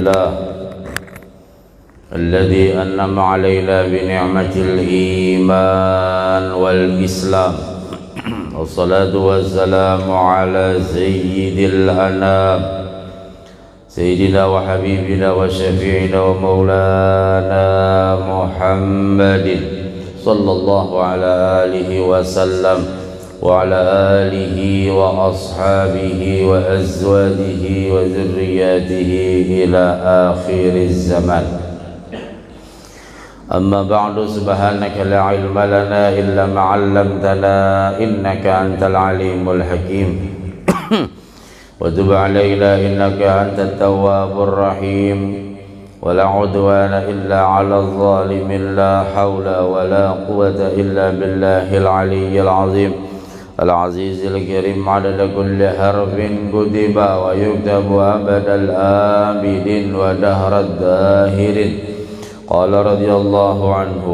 لله الذي أنعم علينا بنعمة الإيمان والإسلام، والصلاة والسلام على سيد الأنام سيدنا وحبيبنا وشفيعنا ومولانا محمد صلى الله على آله وسلم وعلى آله وأصحابه وأزواجه وذرياته إلى آخر الزمان. أما بعد، سبحانك لا علم لنا إلا ما علمتنا إنك أنت العليم الحكيم وتب علينا إنك أنت التواب الرحيم ولا عدوان إلا على الظالمين، لا حول ولا قوة إلا بالله العلي العظيم العزيز الكريم، عدد كل حرف كتب ويكتب أبد الآبدين ودهر الداهرين. قال رضي الله عنه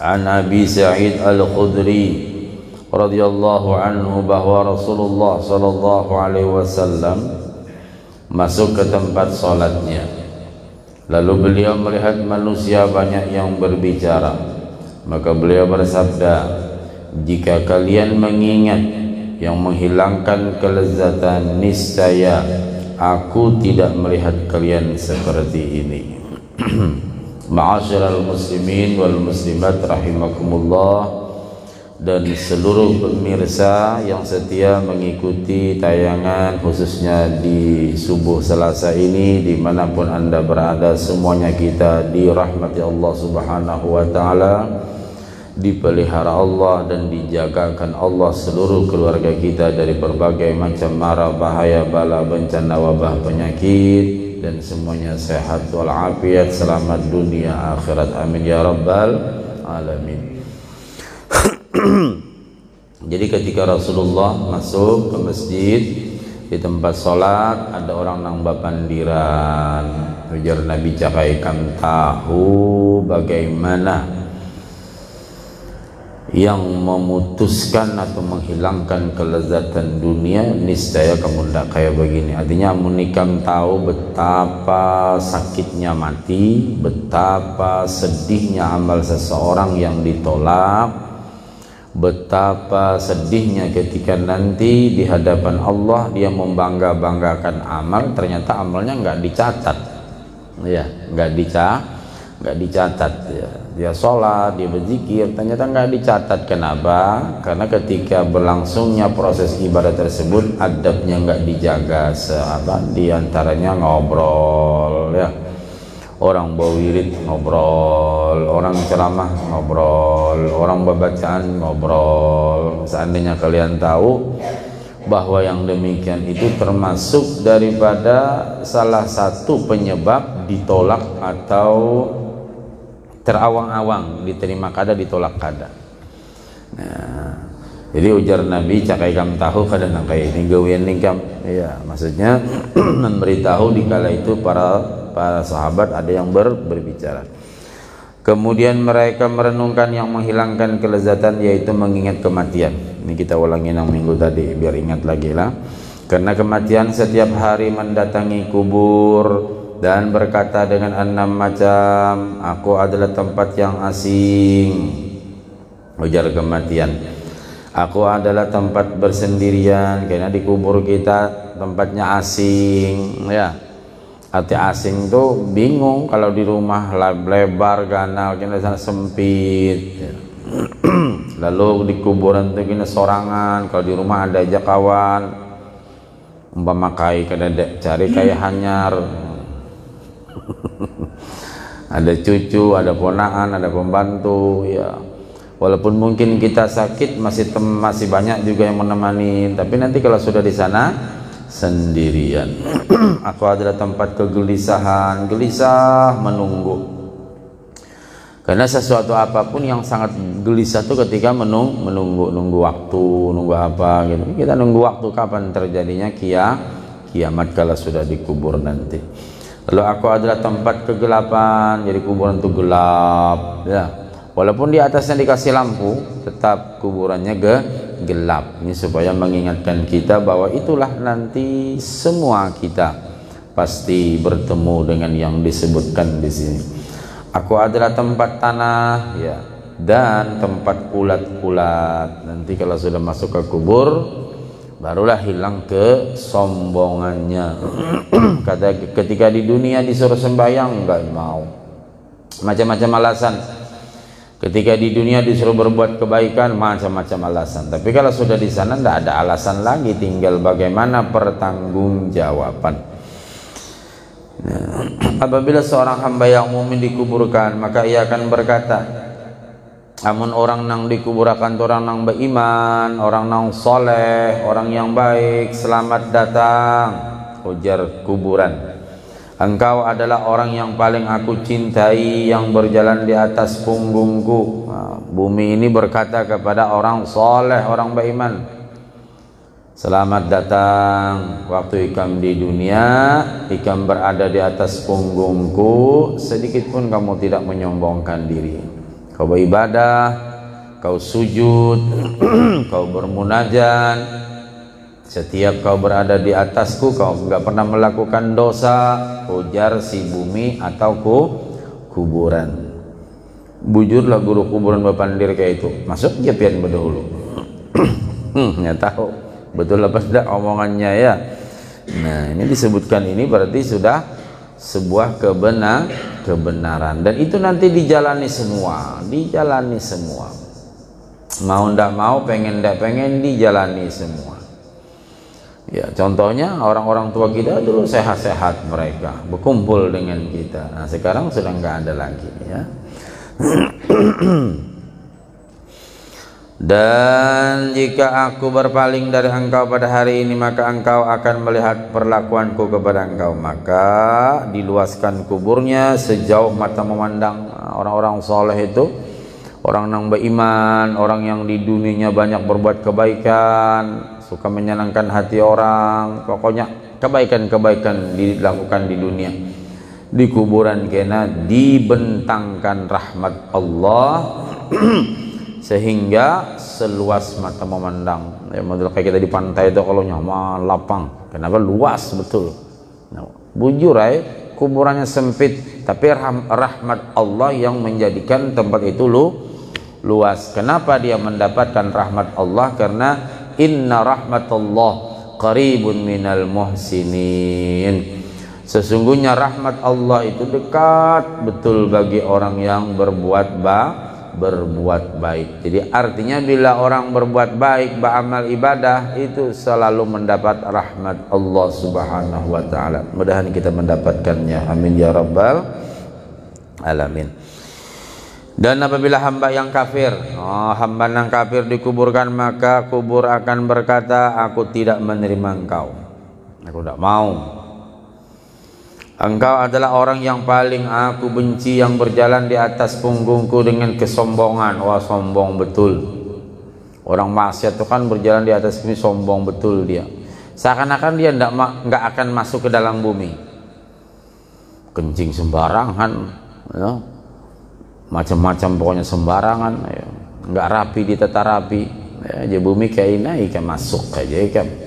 عن أبي سعيد الخدري رضي الله عنه bahwa Rasulullah sallallahu alaihi wasallam masuk ke tempat salatnya, lalu beliau melihat manusia banyak yang berbicara, maka beliau bersabda, jika kalian mengingat yang menghilangkan kelezatan, niscaya aku tidak melihat kalian seperti ini. Ma'asyiral muslimin wal muslimat rahimakumullah, dan seluruh pemirsa yang setia mengikuti tayangan khususnya di subuh Selasa ini dimanapun anda berada, semuanya kita dirahmati Allah subhanahu wa ta'ala, dipelihara Allah dan dijagakan Allah seluruh keluarga kita dari berbagai macam mara, bahaya, bala, bencana, wabah, penyakit, dan semuanya sehat walafiat, selamat dunia akhirat, amin ya rabbal alamin. Jadi ketika Rasulullah masuk ke masjid, di tempat sholat ada orang nang bapandiran, ujar Nabi, cakaikan tahu bagaimana yang memutuskan atau menghilangkan kelezatan dunia, niscaya kamu tidak kayak begini. Artinya menikam tahu betapa sakitnya mati, betapa sedihnya amal seseorang yang ditolak, betapa sedihnya ketika nanti di hadapan Allah dia membangga-banggakan amal, ternyata amalnya nggak dicatat, ya, nggak dicatat, ya. Dia sholat, dia berzikir, ternyata nggak dicatat. Kenapa? Karena ketika berlangsungnya proses ibadah tersebut, adabnya nggak dijaga. Di antaranya ngobrol, ya. Orang bawa wirid ngobrol, orang ceramah ngobrol, orang bacaan ngobrol. Seandainya kalian tahu bahwa yang demikian itu termasuk daripada salah satu penyebab ditolak atau terawang-awang, diterima kada, ditolak kada. Nah, jadi ujar Nabi, cakai kam tahu kada nangkai ini gawian ningkam. Iya, maksudnya memberitahu dikala itu para sahabat ada yang berbicara. Kemudian mereka merenungkan yang menghilangkan kelezatan, yaitu mengingat kematian. Ini kita ulangi yang minggu tadi biar ingat lagi lah. Karena kematian setiap hari mendatangi kubur dan berkata dengan 6 macam, aku adalah tempat yang asing. Ujar kematian, aku adalah tempat bersendirian, karena di kubur kita tempatnya asing, ya. Arti asing tuh bingung, kalau di rumah lebar ganal, kena sana sempit, ya. Lalu di kuburan tuh kena sorangan, kalau di rumah ada aja kawan, umpama kai kedadek cari kayak hanyar. Ada cucu, ada ponaan, ada pembantu, ya. Walaupun mungkin kita sakit masih banyak juga yang menemani, tapi nanti kalau sudah di sana sendirian. Aku adalah tempat kegelisahan, gelisah menunggu. Karena sesuatu apapun yang sangat gelisah itu ketika menunggu waktu, nunggu apa gitu. Kita nunggu waktu kapan terjadinya kiamat kalau sudah dikubur nanti. Lalu aku adalah tempat kegelapan, jadi kuburan itu gelap, ya. Walaupun di atasnya dikasih lampu, tetap kuburannya gelap. Ini supaya mengingatkan kita bahwa itulah nanti semua kita pasti bertemu dengan yang disebutkan di sini. Aku adalah tempat tanah, ya, dan tempat ulat-ulat. Nanti kalau sudah masuk ke kubur, barulah hilang kesombongannya. Ketika di dunia disuruh sembahyang, enggak mau, macam-macam alasan. Ketika di dunia disuruh berbuat kebaikan, macam-macam alasan. Tapi kalau sudah di sana tidak ada alasan lagi, tinggal bagaimana pertanggungjawaban. Nah, apabila seorang hamba yang mukmin dikuburkan, maka ia akan berkata, amun orang nang dikuburakan orang nang beriman, orang nang soleh, orang yang baik, selamat datang. Ujar kuburan, engkau adalah orang yang paling aku cintai, yang berjalan di atas punggungku. Nah, bumi ini berkata kepada orang soleh, orang beriman, selamat datang. Waktu ikam di dunia, ikam berada di atas punggungku, sedikit pun kamu tidak menyombongkan diri. Kau beribadah, kau sujud, kau bermunajat. Setiap kau berada di atasku, kau enggak pernah melakukan dosa. Ujar si bumi atau kuburan. Bujurlah guru kuburan Bapandir kayak itu. Masuk dia pian berdahulu. Ya tahu betul apa tidak omongannya ya. Nah, ini disebutkan ini berarti sudah sebuah kebenaran, dan itu nanti dijalani semua, mau ndak mau, pengen ndak pengen, dijalani semua. Ya, contohnya orang-orang tua kita dulu sehat-sehat, mereka berkumpul dengan kita. Nah, sekarang sudah nggak ada lagi ya. Dan jika aku berpaling dari engkau pada hari ini, maka engkau akan melihat perlakuanku kepada engkau. Maka diluaskan kuburnya sejauh mata memandang. Orang-orang soleh itu orang yang beriman, orang yang di dunianya banyak berbuat kebaikan, suka menyenangkan hati orang, pokoknya kebaikan-kebaikan dilakukan di dunia. Di kuburan kena dibentangkan rahmat Allah sehingga seluas mata memandang. Ya, model kayak kita di pantai itu kalau nyaman lapang, kenapa luas betul. Nah, bujur kuburannya sempit, tapi rahmat Allah yang menjadikan tempat itu luas. Kenapa dia mendapatkan rahmat Allah? Karena inna rahmatullah qaribun minal muhsinin. Sesungguhnya rahmat Allah itu dekat betul bagi orang yang berbuat baik. Jadi artinya bila orang berbuat baik, beramal ibadah, itu selalu mendapat rahmat Allah Subhanahu wa taala. Mudah-mudahan kita mendapatkannya. Amin ya rabbal alamin. Dan apabila hamba yang kafir, hamba yang kafir dikuburkan, maka kubur akan berkata, aku tidak menerima engkau, aku tidak mau. Engkau adalah orang yang paling aku benci, yang berjalan di atas punggungku dengan kesombongan. Wah, sombong betul. Orang maksiat itu kan berjalan di atas bumi, sombong betul dia. Seakan-akan dia nggak akan masuk ke dalam bumi. Kencing sembarangan, ya. Macam-macam pokoknya sembarangan, ya. Nggak rapi, ditata rapi. Ya, bumi kayak ini, ikan masuk aja ikan.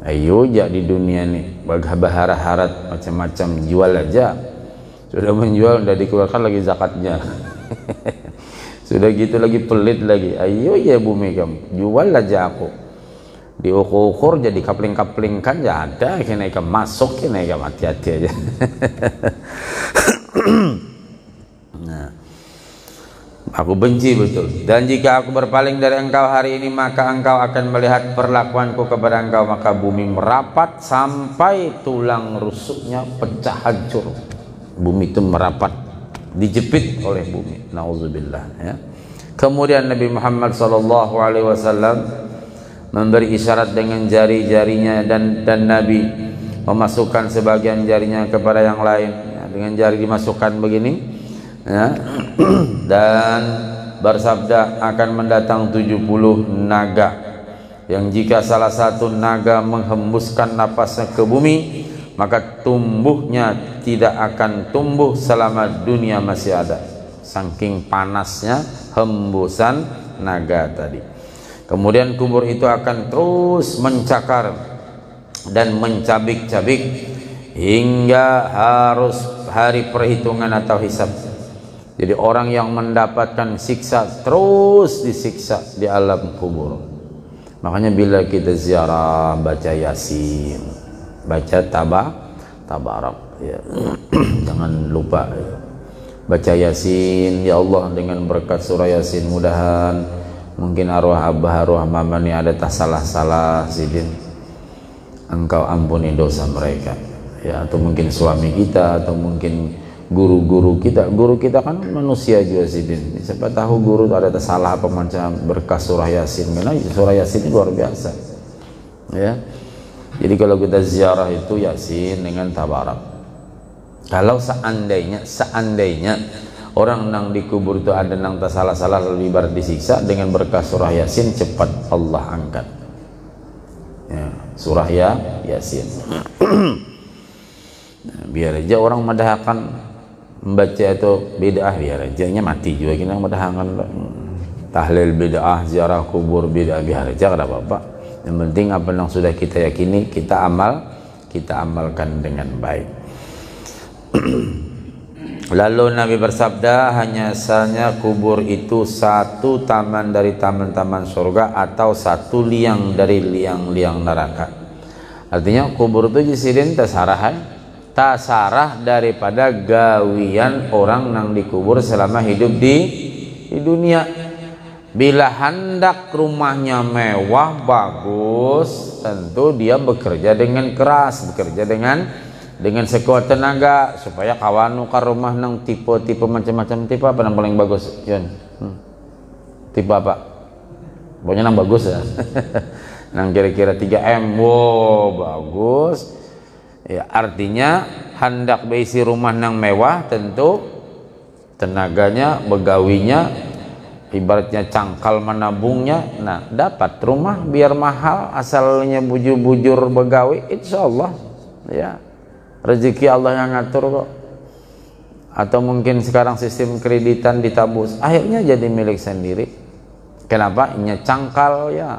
Ayo ja di dunia nih, bahara harat macam-macam, jual aja. Sudah menjual, udah dikeluarkan lagi zakatnya. Sudah gitu lagi pelit lagi. Ayo ya bumi kamu, jual aja aku. Diukur-ukur jadi kapling-kaplingkan ya ada, kena ikan masuk, kena ikan hati-hati aja. Nah, aku benci betul. Dan jika aku berpaling dari engkau hari ini, maka engkau akan melihat perlakuanku kepada engkau. Maka bumi merapat sampai tulang rusuknya pecah hancur. Bumi itu merapat, dijepit oleh bumi. Nauzubillah ya. Kemudian Nabi Muhammad SAW memberi isyarat dengan jari-jarinya, dan Nabi memasukkan sebagian jarinya kepada yang lain ya, dengan jari dimasukkan begini ya. Dan bersabda, akan mendatang 70 naga, yang jika salah satu naga menghembuskan napasnya ke bumi, maka tumbuhnya tidak akan tumbuh selama dunia masih ada. Saking panasnya hembusan naga tadi. Kemudian kubur itu akan terus mencakar dan mencabik-cabik hingga harus hari perhitungan atau hisab. Jadi orang yang mendapatkan siksa terus disiksa di alam kubur. Makanya bila kita ziarah baca Yasin, baca tabarak ya. Jangan lupa ya. Baca Yasin, ya Allah, dengan berkat surah Yasin mudahan mungkin arwah abah arwah mama ini ada tak salah-salah sidin, engkau ampuni dosa mereka ya. Atau mungkin suami kita, atau mungkin guru kita kan manusia juga sidin, siapa tahu guru ada salah apa macam, berkas surah Yasin, karena surah Yasin itu luar biasa ya. Jadi kalau kita ziarah itu Yasin dengan tabarak. Kalau seandainya orang nang dikubur itu ada nang tak salah-salah lalu ibarat disiksa, dengan berkas surah Yasin cepat Allah angkat ya, surah Yasin. Nah, biar aja orang madahkan membaca itu bid'ah, biar aja nya mati juga kita madahkan tahlil bid'ah, ziarah kubur bid'ah, biar aja kada apa-apa. Yang penting apa yang sudah kita yakini kita amalkan dengan baik. Lalu Nabi bersabda, hanya saja kubur itu satu taman dari taman-taman surga atau satu liang dari liang-liang neraka. Artinya kubur itu jisidin tasarah daripada gawian orang nang dikubur selama hidup di dunia. Bila hendak rumahnya mewah bagus, tentu dia bekerja dengan keras, bekerja dengan sekuat tenaga supaya kawan nukar rumah nang tipe macam-macam. Tipe apa yang paling bagus, Yon? Tipe apa? Pokoknya nang bagus ya. Nang kira-kira 3M, wow bagus ya. Artinya hendak beisi rumah nang mewah, tentu tenaganya, begawinya, ibaratnya cangkal menabungnya. Nah, dapat rumah biar mahal, asalnya bujur-bujur begawi, insyaallah ya. Rezeki Allah yang ngatur kok. Atau mungkin sekarang sistem kreditan ditabus, akhirnya jadi milik sendiri. Kenapa? Ini cangkal ya.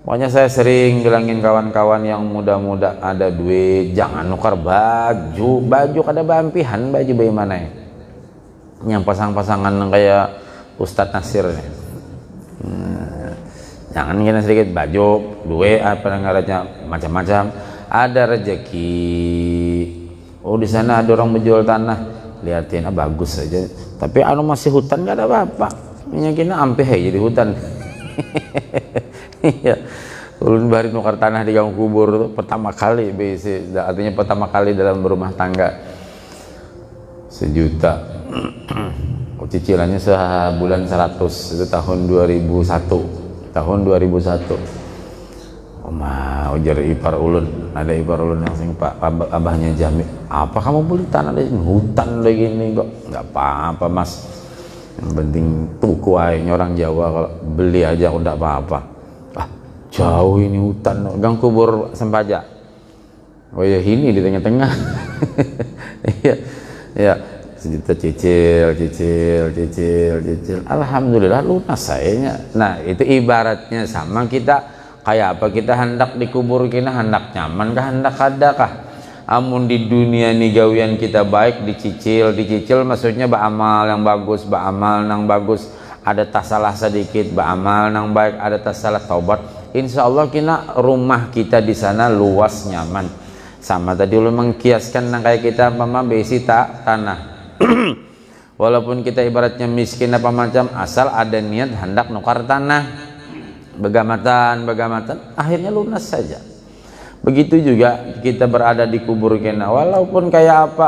Pokoknya saya sering bilangin kawan-kawan yang muda-muda, ada duit jangan nukar baju kada bampihan, baju bagaimana ya? Yang pasang-pasangan kayak Ustadz Nasir nih. Jangan kena sedikit baju, duit apa ngarannya macam-macam. Ada rezeki. Oh di sana ada orang menjual tanah, liatin bagus saja. Tapi anu masih hutan gak ada apa-apa. Minyak ampe jadi hutan. Iya. Ulun bari nukar tanah di gang kubur itu pertama kali, artinya pertama kali dalam berumah tangga. 1 juta. Cicilannya sebulan 100, itu tahun 2001. Ujar ipar ulun, ada ipar ulun yang sing pak abahnya Jami, apa kamu beli tanah di hutan lagi ini kok? Nggak apa-apa mas, yang penting tuku aja. Orang Jawa kalau beli aja udah apa-apa. Jauh ini hutan, gang kubur Sempaja. Oh ya ini di tengah-tengah. Iya ya. 1 juta cicil. Alhamdulillah lunas sayanya. Nah itu ibaratnya sama kita. Kayak apa kita hendak dikubur, kita hendak nyaman kah, hendak ada kah? Amun di dunia ini gawian kita baik, dicicil maksudnya beramal yang bagus, ada tak salah sedikit, beramal yang baik, ada tak salah taubat. Insya Allah kita rumah kita di sana luas nyaman. Sama tadi lu mengkiaskan kayak kita mama besi tanah. Walaupun kita ibaratnya miskin apa macam, asal ada niat hendak nukar tanah, begamatan, akhirnya lunas saja. Begitu juga kita berada di kubur kena, walaupun kayak apa,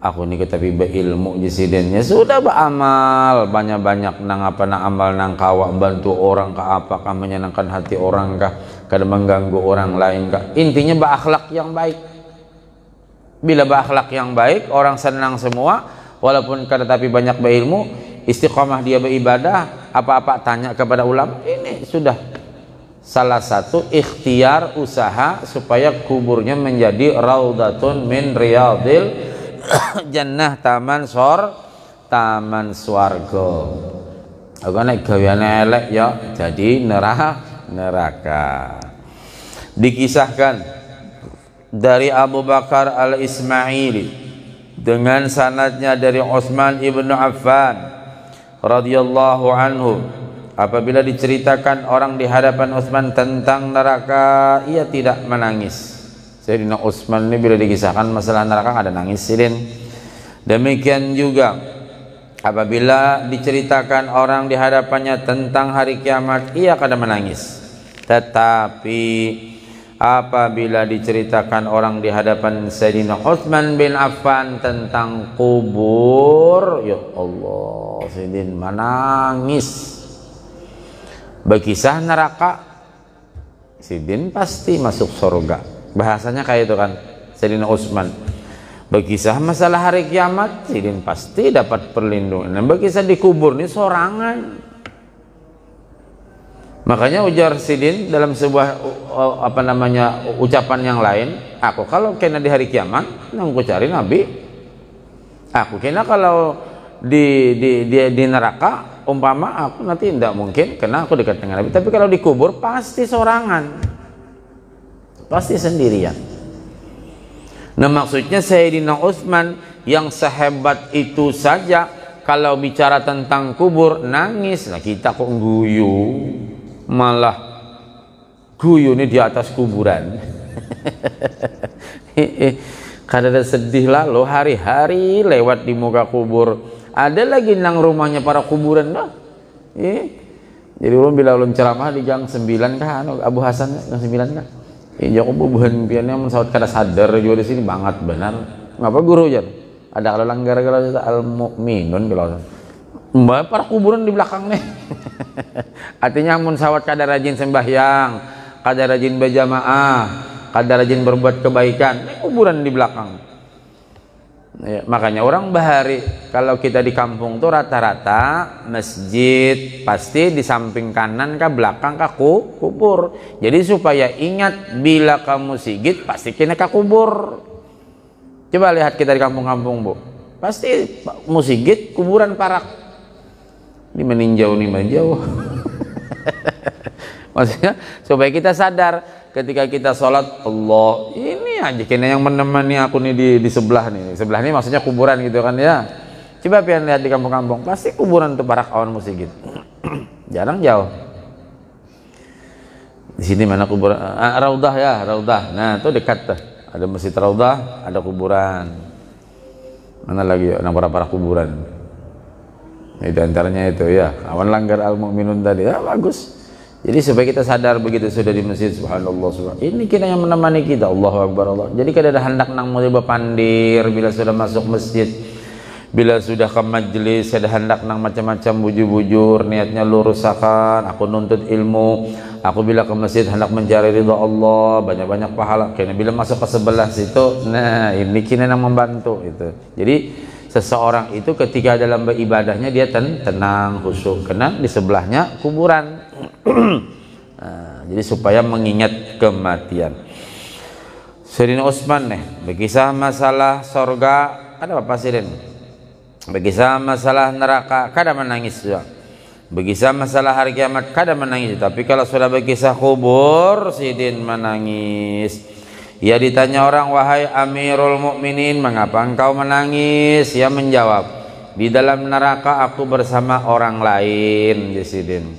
aku nih tapi berilmu jisidennya sudah beramal banyak-banyak nang apa nang amal nang kawa, bantu orang kah, apakah menyenangkan hati orang kah, kadang mengganggu orang lain kah, intinya berakhlak yang baik. Bila berakhlak yang baik, orang senang semua, walaupun kada tapi banyak berilmu, istiqomah dia beribadah, apa-apa tanya kepada ulama. Ini sudah salah satu ikhtiar usaha supaya kuburnya menjadi raudhatun min riyadil jannah, taman swarga. Aku nek gaweane elek ya jadi neraka. Dikisahkan dari Abu Bakar al-Ismaili dengan sanadnya dari Utsman ibnu Affan radhiyallahu anhu, apabila diceritakan orang di hadapan Utsman tentang neraka, ia tidak menangis. Sayyidina Utsman ini bila dikisahkan masalah neraka ada nangis sidin. Demikian juga apabila diceritakan orang di hadapannya tentang hari kiamat, ia kadang menangis. Tetapi apabila diceritakan orang di hadapan Sayyidina Utsman bin Affan tentang kubur, ya Allah, sidin menangis. Berkisah neraka, sidin pasti masuk surga. Bahasanya kayak itu kan Sayyidina Utsman. Berkisah masalah hari kiamat, sidin pasti dapat perlindungan. Dan berkisah di kubur ini sorangan. Makanya ujar sidin dalam sebuah ucapan yang lain, aku kalau kena di hari kiamat nang ku cari nabi. Aku kena kalau di neraka, umpama aku nanti tidak mungkin karena aku dekat dengan nabi. Tapi kalau di kubur pasti sorangan. Pasti sendirian. Nah, maksudnya Sayyidina Utsman yang sehebat itu saja kalau bicara tentang kubur nangis. Nah, kita kok guyu, malah guyu ini di atas kuburan. Kadang sedih lah lo, hari-hari lewat di muka kubur. Ada lagi nang rumahnya para kuburan dah. Jadi ulun bila ulun ceramah di gang 9 kah, Abu Hasan gang 9 kah? Ya aku bubuhan piannya mensawat kada sadar juga di sini banget benar. Ngapa guru aja? Ada kalau langgar kalau al mukminun kalau mbak para kuburan di belakang nih. Artinya mensawat kada rajin sembahyang, kada rajin berjamaah, kada rajin berbuat kebaikan, kuburan di belakang. Ya, makanya orang bahari kalau kita di kampung tuh rata-rata masjid pasti di samping kanan ke belakang ke kubur. Jadi supaya ingat bila kamu sigit pasti kena ke kubur. Coba lihat kita di kampung-kampung bu, pasti musigit kuburan parak. Ini meninjau nih menjauh. Maksudnya supaya kita sadar ketika kita sholat, Allah ini aja kena yang menemani aku nih di sebelah nih. Sebelah ini maksudnya kuburan gitu kan ya. Coba pian lihat di kampung-kampung pasti kuburan tuh parak awan musigit. Jarang jauh. Di sini mana kuburan? Raudah ya, Raudah. Nah itu dekat tuh. Ada masjid Raudah, ada kuburan. Mana lagi ya? Para kuburan. Itu antaranya itu ya. Awan langgar al mukminun tadi ya bagus. Jadi supaya kita sadar begitu sudah di masjid, subhanallah, subhanallah. Ini kita yang menemani kita, Allahu Akbar Allah. Jadi kada ada hendak nang mau pandir bila sudah masuk masjid, bila sudah ke majelis, ada hendak nang macam-macam bujur-bujur, niatnya lurus akan aku nuntut ilmu. Aku bila ke masjid hendak mencari ridha Allah, banyak-banyak pahala. Karena bila masuk ke sebelah situ, nah ini kita yang membantu itu. Jadi seseorang itu ketika dalam beribadahnya dia tenang, khusyuk, karena di sebelahnya kuburan. Nah, jadi supaya mengingat kematian. Sayyidina Utsman nih berkisah masalah sorga, ada apa sih Den? Berkisah masalah neraka, kada menangis juga. Berkisah masalah hari kiamat, kada menangis. Tapi kalau sudah berkisah kubur, Sidin menangis. Ia ditanya orang, wahai Amirul Mukminin, mengapa engkau menangis? Ia menjawab, di dalam neraka aku bersama orang lain. Sidin,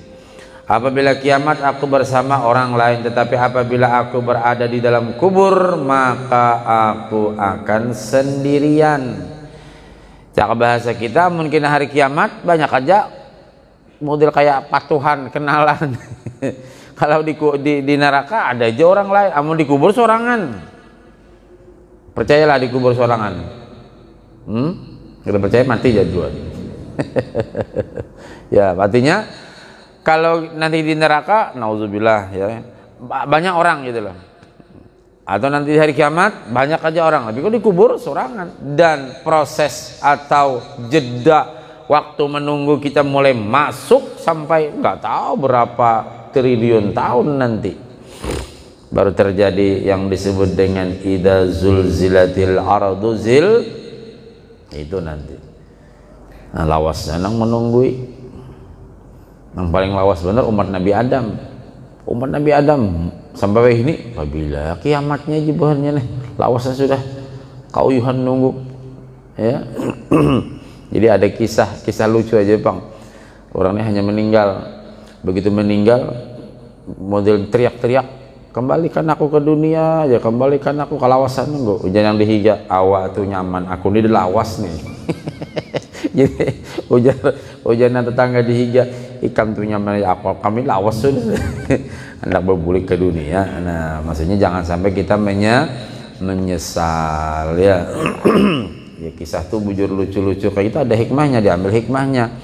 apabila kiamat aku bersama orang lain, tetapi apabila aku berada di dalam kubur maka aku akan sendirian. Cara bahasa kita mungkin hari kiamat banyak aja model kayak patuhan kenalan. Kalau di neraka ada aja orang lain, amun di kubur sorangan. Percayalah di kubur sorangan. Kita percaya mati jadwal. Ya matinya kalau nanti di neraka, nauzubillah ya, banyak orang gitu loh. Atau nanti di hari kiamat banyak aja orang. Tapi kalau dikubur sorangan. Dan proses atau jeda waktu menunggu kita mulai masuk sampai nggak tahu berapa triliun tahun nanti baru terjadi yang disebut dengan idza zulzilatil ardu zil, itu nanti. Nah lawasnya nang menunggui. Yang paling lawas benar umat Nabi Adam. Umat Nabi Adam sampai ini apabila kiamatnya jibuhannya nih. lawasnya sudah kauyuhan nunggu ya. Jadi ada kisah lucu aja Bang, orangnya hanya meninggal, begitu meninggal model teriak-teriak, kembalikan aku ke dunia ya, kembalikan aku ke lawasan nunggu. Hujan yang dihiga awak tuh nyaman, aku ini lawas nih. Jadi hujan tetangga dihiga, ikan tuh nyaman, aku kami lawas sudah. Hendak berbulik ke dunia. Nah maksudnya jangan sampai kita menyesal ya. Ya kisah tuh bujur lucu-lucu kayak itu ada hikmahnya, diambil hikmahnya.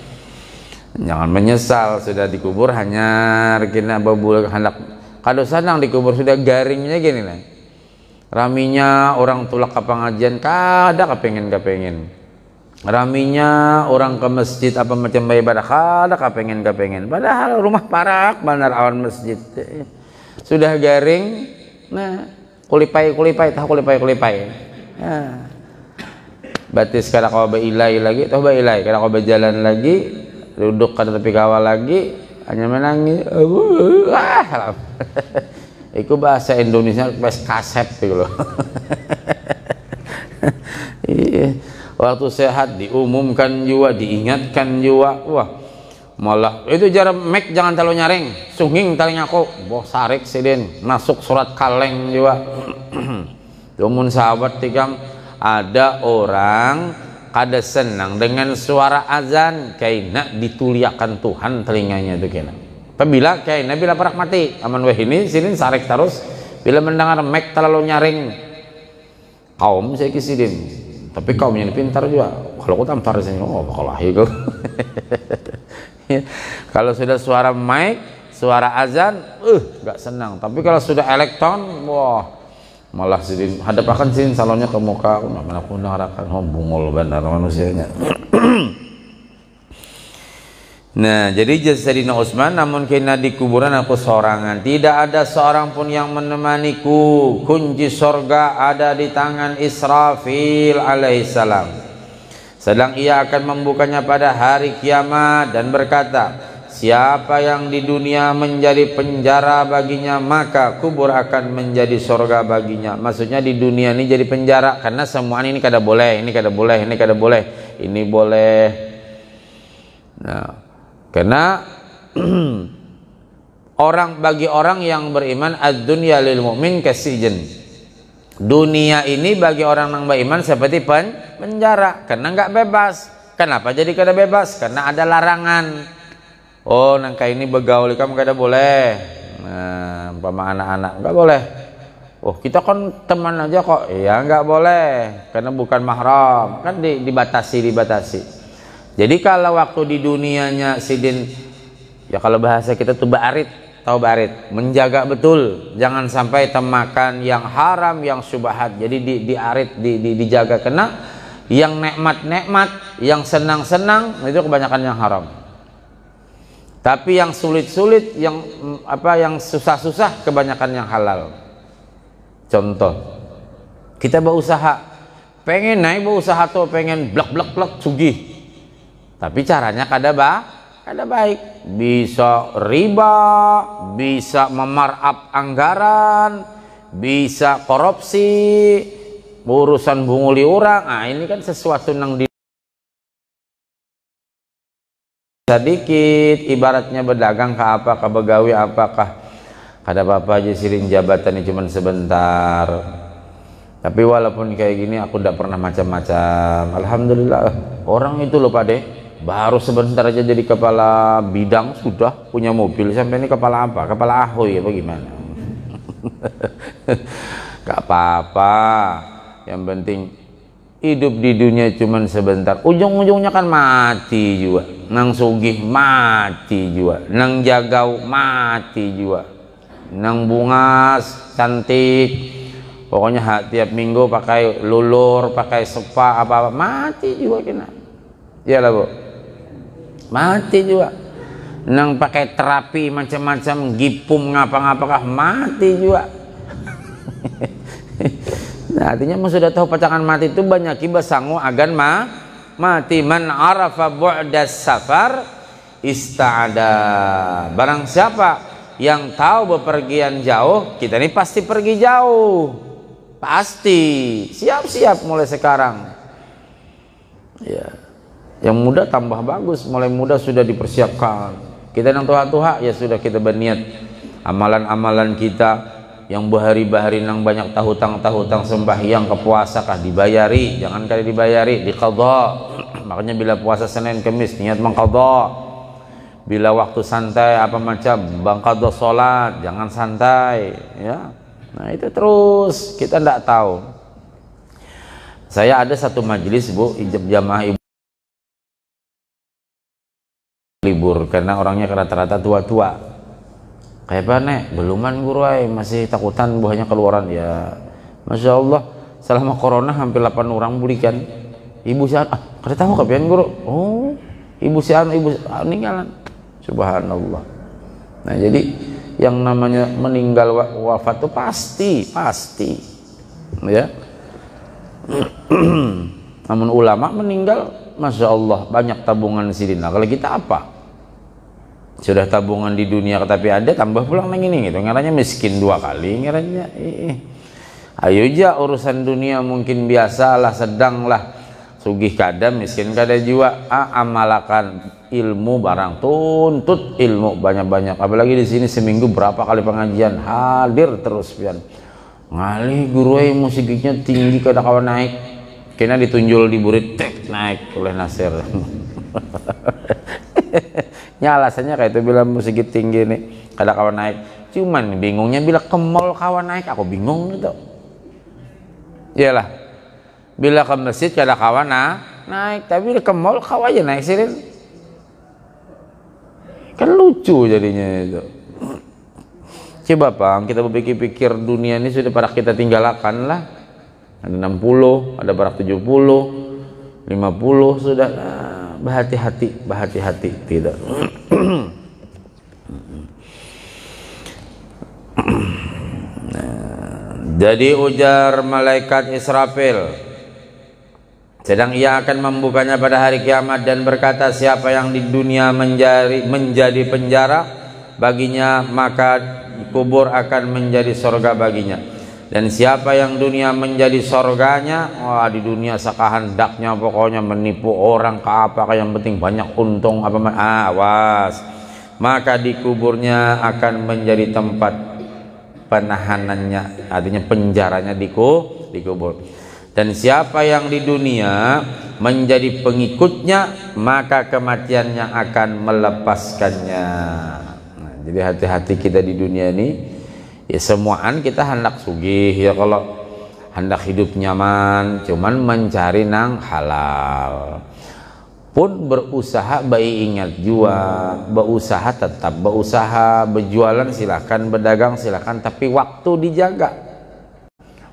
Jangan menyesal sudah dikubur hanya kena berbulik hendak kado sanang dikubur sudah garingnya gini lah. Raminya orang tulak ke pengajian kada kepengen. Raminya orang ke masjid apa macam ibadah kada kepengen. Padahal rumah parak benar awan masjid. Sudah garing. Nah, kulipai tahu kulipai. Ya. Batis kada kau beilai lagi, tahu beilai kada kau berjalan lagi, duduk kada tepi kawal lagi, hanya menangis. Itu bahasa Indonesia pas kasep gitu loh. Waktu sehat diumumkan juga, diingatkan juga. Wah, malah itu jarak mek jangan terlalu nyaring, sunging taling aku, boh sarik sidin, masuk surat kaleng juga. Tumun sahabat tikam, ada orang kada senang dengan suara azan, kayak dituliakan Tuhan telinganya itu kena. Apabila kayak bila parak mati, aman wah ini sini sarik terus, bila mendengar mek terlalu nyaring, kaum saya kisidin. Tapi kaum yang pintar juga. Kalau aku tampar sini, oh bakal lahir kau. Kalau sudah suara mic, suara azan, nggak senang. Tapi kalau sudah elektron, wah malah sidin hadapakan sini salonnya ke muka. Aku mana aku narakan, oh bungol benar manusianya. Nah, jadi Sayyidina Utsman namun kena di kuburan aku sorangan. Tidak ada seorang pun yang menemaniku. Kunci sorga ada di tangan Israfil alaihissalam. Sedang ia akan membukanya pada hari kiamat dan berkata, siapa yang di dunia menjadi penjara baginya, maka kubur akan menjadi sorga baginya. Maksudnya di dunia ini jadi penjara karena semua ini kada boleh, ini kada boleh, ini kada boleh, ini boleh. Nah, karena bagi orang yang beriman ad-dunya lil mu'min kasijin. Dunia ini bagi orang yang beriman seperti penjara karena nggak bebas. Kenapa jadi kada bebas? Karena ada larangan. Oh, nangka ini begaul kamu kada boleh. Nah, umpama anak-anak nggak boleh. Oh, kita kan teman aja kok. Ya nggak boleh karena bukan mahram. Kan dibatasi. Jadi kalau waktu di dunianya sidin, ya kalau bahasa kita tuh ba'arit, tahu ba'arit, menjaga betul, jangan sampai temakan yang haram, yang syubhat. Jadi dijaga, kena yang nikmat, yang senang itu kebanyakan yang haram. Tapi yang sulit, yang susah kebanyakan yang halal. Contoh, kita berusaha, pengen naik berusaha tuh, pengen blak sugih. Tapi caranya kada baik, bisa riba, bisa memarkup anggaran, bisa korupsi, urusan bunguli orang. Nah, ini kan sesuatu yang sedikit, ibaratnya berdagang ke apa, ke begawi apakah kada apa-apa aja siring jabatan ini cuma sebentar. Tapi walaupun kayak gini aku tidak pernah macam-macam. Alhamdulillah, orang itu loh Pak De, baru sebentar aja jadi kepala bidang sudah punya mobil. Sampai ini kepala apa? Kepala Ahoy apa gimana? Gak apa-apa. Yang penting hidup di dunia cuman sebentar. Ujung-ujungnya kan mati juga. Nang sugih mati juga. Nang jagau mati juga. Nang bungas cantik. Pokoknya tiap minggu pakai lulur, pakai spa apa-apa mati juga kena. Iyalah Bu. Mati juga. Nang pakai terapi macam-macam, gipum ngapa-ngapakah mati juga. Nah, artinya sudah tahu pacangan mati itu banyak iba sangu agan mati. Man arafa bu'das safar ista'ada. Barang siapa yang tahu bepergian jauh, kita ini pasti pergi jauh. Pasti siap-siap mulai sekarang. Ya, yang muda tambah bagus, mulai muda sudah dipersiapkan. Kita yang tua-tua ya sudah kita berniat amalan-amalan kita yang bahari-bahari nang banyak tahutang sembahyang ke puasa kah dibayari, jangan kali dibayari, diqadha. Makanya bila puasa Senin Kamis niat mengqadha. Bila waktu santai apa macam bang qadha salat, jangan santai ya. Nah, itu terus kita ndak tahu. Saya ada satu majelis Bu, jamaah ibu libur karena orangnya rata-rata tua-tua. Kayak apa nek? Beluman guru masih takutan buahnya keluaran ya. Masya Allah selama corona hampir 8 orang bulikan. Ibu sian kada tahu kapan guru. Oh, ibu sian meninggalan. Subhanallah. Nah, jadi yang namanya meninggal wafat itu pasti ya. Namun ulama meninggal Masya Allah banyak tabungan di sini. Nah, kalau kita apa? Sudah tabungan di dunia tapi ada tambah pulang nang ini gitu. Ngaranya miskin 2 kali ngaranya. Ayo aja urusan dunia mungkin biasalah, sedanglah. Sugih kada, miskin kada jua. Amalakan ilmu barang, tuntut ilmu banyak-banyak. Apalagi di sini seminggu berapa kali pengajian, hadir terus pian. Ngalih guru musiknya tinggi kada kawan naik. Kena ditunjul di burit naik oleh Nasir. Ya alasannya kayak itu bilang musik tinggi nih kada kawan naik. Cuman bingungnya bila ke mall kawan naik, aku bingung gitu. Iyalah, bila ke masjid kada kawan naik, tapi bila ke mall kawan aja naik sirin. Kan lucu jadinya itu. Coba Bang, kita berpikir-pikir dunia ini sudah pada kita tinggalkan lah. Ada 60, ada barak 70, 50 sudah. Berhati-hati tidak. Jadi ujar malaikat Israfil, sedang ia akan membukanya pada hari kiamat dan berkata, siapa yang di dunia menjadi penjara baginya, maka kubur akan menjadi sorga baginya. Dan siapa yang dunia menjadi sorganya, wah di dunia sakahandaknya pokoknya menipu orang ke apa, yang penting banyak untung apa awas, maka di kuburnya akan menjadi tempat penahanannya, artinya penjaranya di kubur. Dan siapa yang di dunia menjadi pengikutnya, maka kematiannya akan melepaskannya. Nah, jadi hati-hati kita di dunia ini. Ya semuaan kita hendak sugih ya, kalau hendak hidup nyaman, cuman mencari nang halal. Pun berusaha baik ingat jua, berusaha tetap berusaha, berjualan silakan, berdagang silakan, tapi waktu dijaga.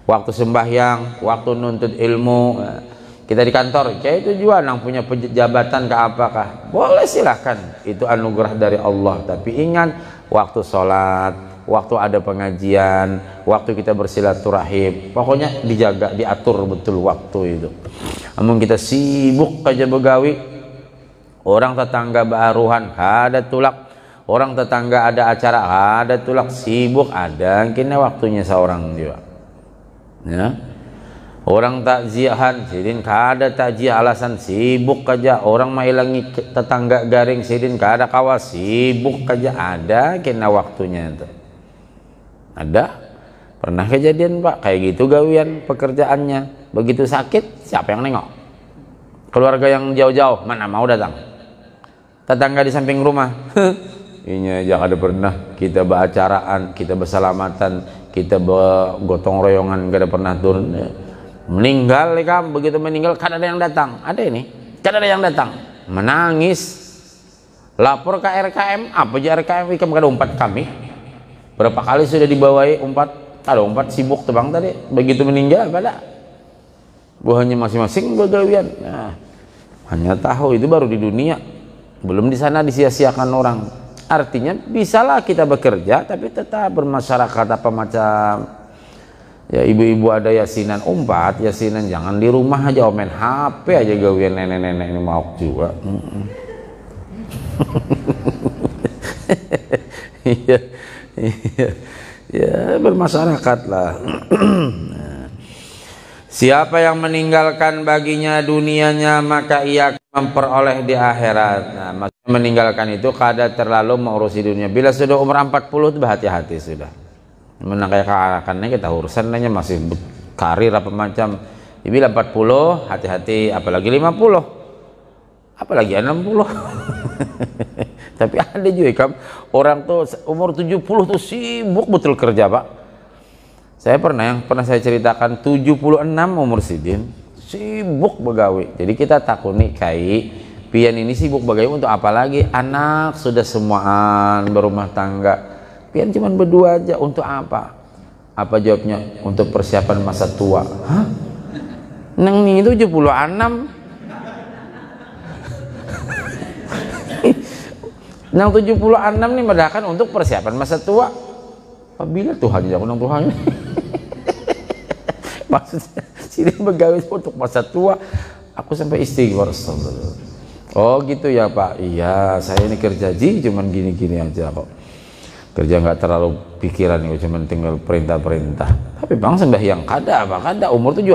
Waktu sembahyang, waktu nuntut ilmu. Kita di kantor, kayak itu juga nang punya jabatan ke apakah? Boleh silakan, itu anugerah dari Allah. Tapi ingat waktu sholat, waktu ada pengajian, waktu kita bersilaturahim, pokoknya dijaga, diatur betul waktu itu. Namun kita sibuk aja begawi, orang tetangga baruhan ada tulak, orang tetangga ada acara ada tulak, sibuk ada kini waktunya seorang juga ya. Orang takziahan sidin kada takziah alasan sibuk aja, orang mailangi tetangga garing sidin kada kawas sibuk aja, ada kena waktunya itu. Ada pernah kejadian Pak kayak gitu gawian pekerjaannya, begitu sakit siapa yang nengok? Keluarga yang jauh-jauh mana mau datang, tetangga di samping rumah. Ini aja ada pernah kita beracaraan, kita bersalamatan, kita bergotong royongan kada pernah turun. Meninggal kan, begitu meninggal kada ada yang datang, ada ini kada ada yang datang, menangis, lapor ke RKM, apa aja RKM ikam kada umpat kami. Berapa kali sudah dibawai umpat, ada umpat sibuk tebang tadi, begitu meninggal pada buahnya masing-masing begawian. Nah, hanya tahu itu baru di dunia, belum di sana disia-siakan orang. Artinya bisalah kita bekerja tapi tetap bermasyarakat apa macam. Ya ibu-ibu ada yasinan umpat, yasinan jangan di rumah aja, main HP aja gawian nenek-nenek ini mau juga. Iya. Ya bermasyarakat lah. Siapa yang meninggalkan baginya dunianya, maka ia akan memperoleh di akhirat. Nah, maksudnya meninggalkan itu kada terlalu mengurusi dunia. Bila sudah umur 40 itu berhati-hati sudah. Menang kayak kearakannya kita urusan nanya masih karir apa macam. Bila 40 hati-hati, apalagi 50. Apalagi 60. Tapi ada juga kan orang tuh umur 70 tuh sibuk betul kerja, Pak. Saya pernah saya ceritakan 76 umur sidin sibuk begawe. Jadi kita takuni kai pian ini sibuk begawe untuk apa lagi? Anak sudah semuaan berumah tangga. Pian cuma berdua aja untuk apa? Apa jawabnya? Untuk persiapan masa tua. Hah? Neng itu 76. Nang 76 nih medahkan untuk persiapan masa tua. Apabila Tuhan yang undang Tuhan. Maksudnya sini begawe untuk masa tua. Aku sampai istighfar. Oh gitu ya Pak. Iya, saya ini kerja cuman gini-gini aja kok. Kerja nggak terlalu pikiran, cuman tinggal perintah-perintah. Tapi bang sembahyang kada apa kada umur 76.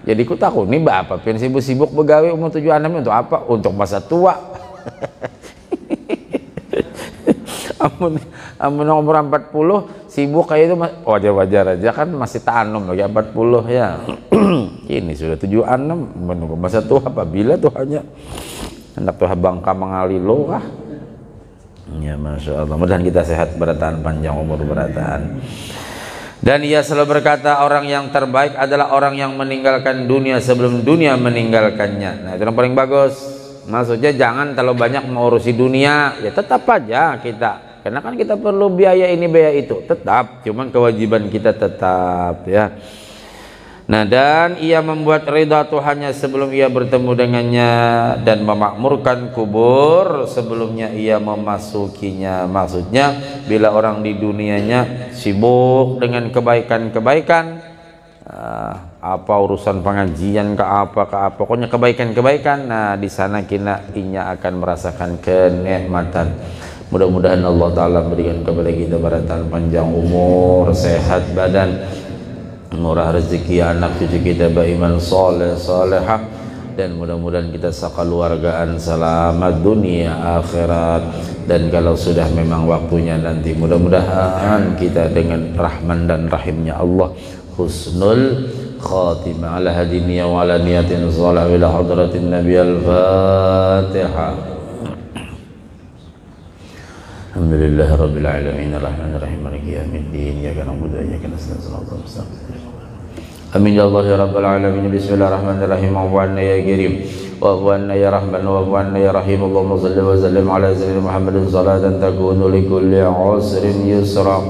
Jadi ku takut nih apa pian sibuk-sibuk begawe umur 76 untuk apa? Untuk masa tua. amun umur 40 sibuk kayak itu wajar-wajar aja kan, masih tanam lagi 40 ya. Ini sudah 76 menunggu masa tua apabila Tuhannya hendak Tuhan bangka mengalilo kah. Ya Masya Allah, mudah-mudahan kita sehat bertahan panjang umur bertahan. Dan ia selalu berkata orang yang terbaik adalah orang yang meninggalkan dunia sebelum dunia meninggalkannya. Nah itu yang paling bagus. Maksudnya jangan terlalu banyak mengurusi dunia, ya tetap aja kita, karena kan kita perlu biaya ini biaya itu, tetap, cuman kewajiban kita tetap ya. Nah dan ia membuat ridha Tuhannya sebelum ia bertemu dengannya, dan memakmurkan kubur sebelumnya ia memasukinya. Maksudnya bila orang di dunianya sibuk dengan kebaikan-kebaikan, apa urusan pengajian ke apa pokoknya kebaikan-kebaikan, nah di sana inya akan merasakan kenikmatan. Mudah-mudahan Allah Ta'ala berikan kepada kita bertahan panjang umur, sehat badan, murah rezeki, anak cucu kita beriman soleh solehah, dan mudah-mudahan kita sekeluargaan selamat dunia akhirat. Dan kalau sudah memang waktunya nanti, mudah-mudahan kita dengan rahman dan rahimnya Allah husnul khatimah ala hadiniya wa ala niyatin salah ila hadratin nabi al-fatihah. Alhamdulillah rabbil alamin arrahmanir rahim maliki yaumiddin iyyaka na'budu wa iyyaka nasta'in ihdinas siratal mustaqim. Amin ya Allah ya rabbal alamin. Bismillahirrahmanirrahim. Wa anna ya karim wa anna ya rahman wa anna ya rahim. Allahumma shalli wa sallim ala sayyidina Muhammadin salatan takunu li kulli usrin yusra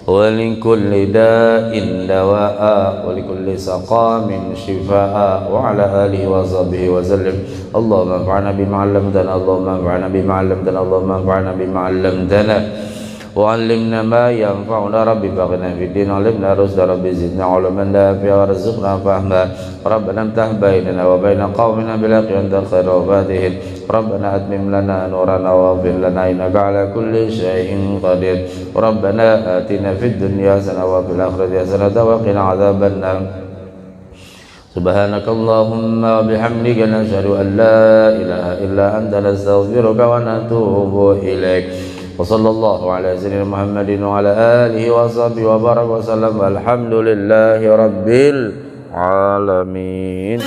ولكل داء دواء ولكل سقام شفاء وعلى آله وصحبه وسلم. اللهم انفعنا بما علمتنا اللهم انفعنا بما علمتنا اللهم انفعنا بما علمتنا وعلمنا ما ينفعنا ربي فقنا في الدين علمنا رشدا ربي زدنا علما نافعا وارزقنا فهما ربنا امتح بيننا وبين قومنا بالحق وانت خير الفاتحين ربنا أتمم لنا نورنا واغفر لنا إنك على كل شيء قدير ربنا آتنا في الدنيا حسنة وفي الآخرة حسنة وقنا عذاب النار سبحانك اللهم وبحمدك نشهد أن لا إله إلا أنت نستغفرك ونتوب إليك وصلى الله على سيدنا محمد وعلى آله وصحبه وبارك وسلم والحمد لله رب العالمين.